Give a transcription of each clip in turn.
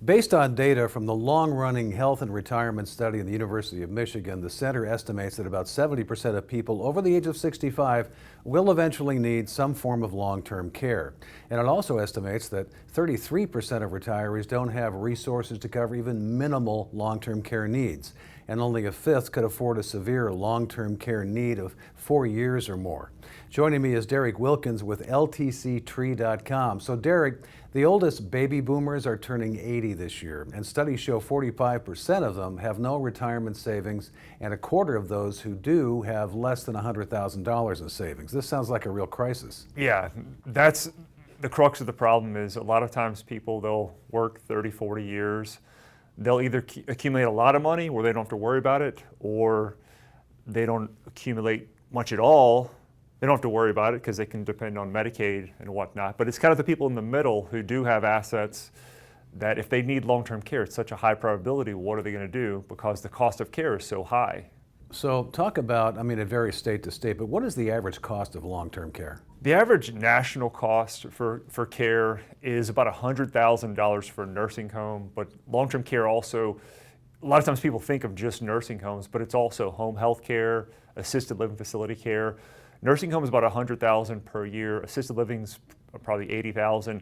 Based on data from the long-running health and retirement study in the University of Michigan, the center estimates that about 70% of people over the age of 65 will eventually need some form of long-term care. And it also estimates that 33% of retirees don't have resources to cover even minimal long-term care needs, and only a fifth could afford a severe long-term care need of 4 years or more. Joining me is Darrick Wilkins with LTCtree.com. So Darrick, the oldest baby boomers are turning 80 this year, and studies show 45% of them have no retirement savings, and a quarter of those who do have less than $100,000 in savings. This sounds like a real crisis. Yeah, that's the crux of the problem. Is a lot of times people, they'll work 30, 40 years. They'll either accumulate a lot of money where they don't have to worry about it, or they don't accumulate much at all. They don't have to worry about it because they can depend on Medicaid and whatnot. But it's kind of the people in the middle who do have assets that if they need long-term care, it's such a high probability, what are they going to do? Because the cost of care is so high. So talk about, it varies state to state, but what is the average cost of long-term care? The average national cost for care is about $100,000 for a nursing home, but long-term care also, a lot of times people think of just nursing homes, but it's also home health care, assisted living facility care. Nursing home is about $100,000 per year. Assisted living's probably $80,000.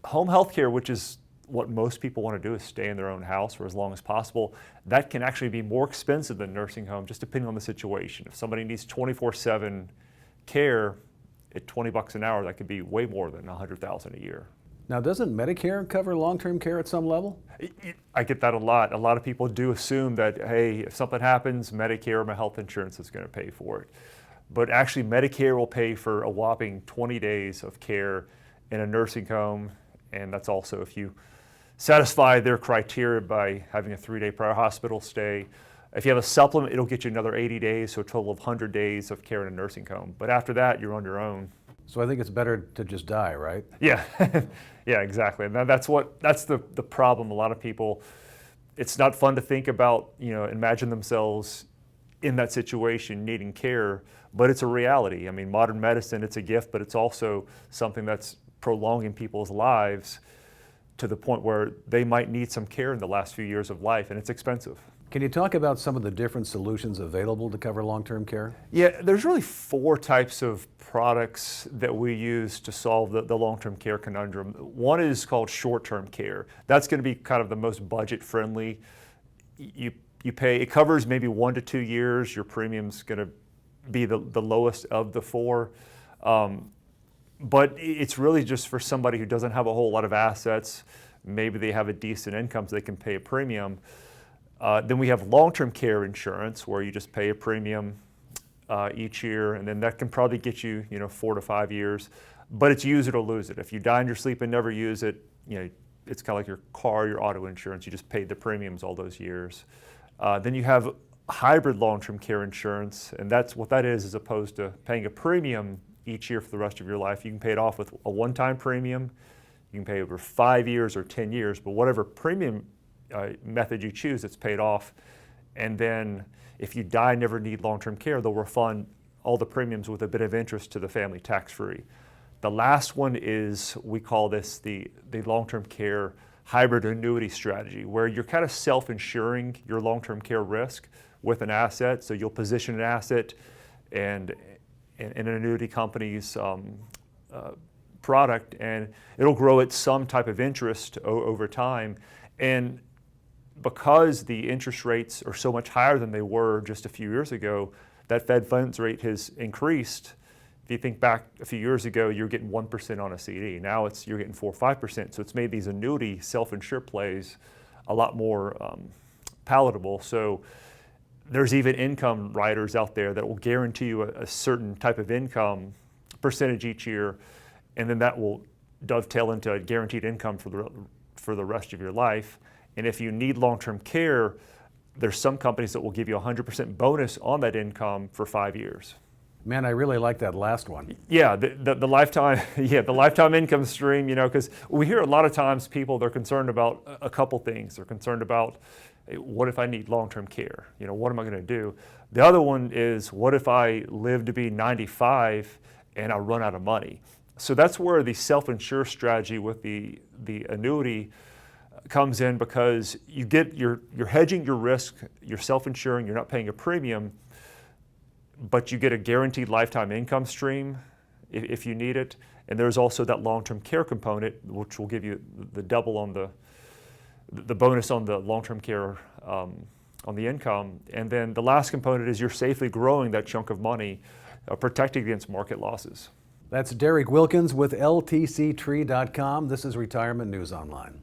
Home health care, which is what most people want to do, is stay in their own house for as long as possible. That can actually be more expensive than nursing home, just depending on the situation. If somebody needs 24/7 care at $20 an hour, that could be way more than $100,000 a year. Now, doesn't Medicare cover long-term care at some level? I get that a lot. A lot of people do assume that, hey, if something happens, Medicare or my health insurance is going to pay for it. But actually, Medicare will pay for a whopping 20 days of care in a nursing home, and that's also if you satisfy their criteria by having a 3-day prior hospital stay. If you have a supplement, it'll get you another 80 days, so a total of 100 days of care in a nursing home. But after that, you're on your own. So I think it's better to just die, right? Yeah, yeah, exactly. And that's the problem. A lot of people, it's not fun to think about, imagine themselves in that situation needing care, but it's a reality. Modern medicine, it's a gift, but it's also something that's prolonging people's lives to the point where they might need some care in the last few years of life, and it's expensive. Can you talk about some of the different solutions available to cover long-term care? Yeah, there's really 4 types of products that we use to solve the long-term care conundrum. One is called short-term care. That's going to be kind of the most budget-friendly. You pay, it covers maybe 1 to 2 years. Your premium's going to be the lowest of the 4. But it's really just for somebody who doesn't have a whole lot of assets. Maybe they have a decent income so they can pay a premium. Then we have long-term care insurance where you just pay a premium each year, and then that can probably get you, 4 to 5 years. But it's use it or lose it. If you die in your sleep and never use it, it's kind of like your car, your auto insurance. You just paid the premiums all those years. Then you have hybrid long-term care insurance, and that's what that is, as opposed to paying a premium each year for the rest of your life. You can pay it off with a one-time premium. You can pay over 5 years or 10 years, but whatever premium method you choose, it's paid off. And then if you die and never need long-term care, they'll refund all the premiums with a bit of interest to the family, tax-free. The last one is, we call this the long-term care hybrid annuity strategy, where you're kind of self-insuring your long-term care risk with an asset. So you'll position an asset and an annuity company's product, and it'll grow at some type of interest over time. And because the interest rates are so much higher than they were just a few years ago, that Fed funds rate has increased. If you think back a few years ago, you're getting 1% on a CD. Now you're getting 4 or 5%. So it's made these annuity self-insure plays a lot more palatable. So there's even income riders out there that will guarantee you a certain type of income percentage each year, and then that will dovetail into a guaranteed income for the rest of your life. And if you need long-term care, there's some companies that will give you a 100% bonus on that income for 5 years. Man, I really like that last one. Yeah, the lifetime, the lifetime income stream, because we hear a lot of times people, they're concerned about a couple things. They're concerned about, what if I need long-term care? What am I going to do? The other one is, what if I live to be 95 and I run out of money? So that's where the self-insure strategy with the annuity comes in because you're hedging your risk, you're self-insuring, you're not paying a premium, but you get a guaranteed lifetime income stream if you need it. And there's also that long-term care component, which will give you the double on the bonus on the long-term care on the income. And then the last component is you're safely growing that chunk of money, protecting against market losses. That's Darrick Wilkins with LTCtree.com. This is Retirement News Online.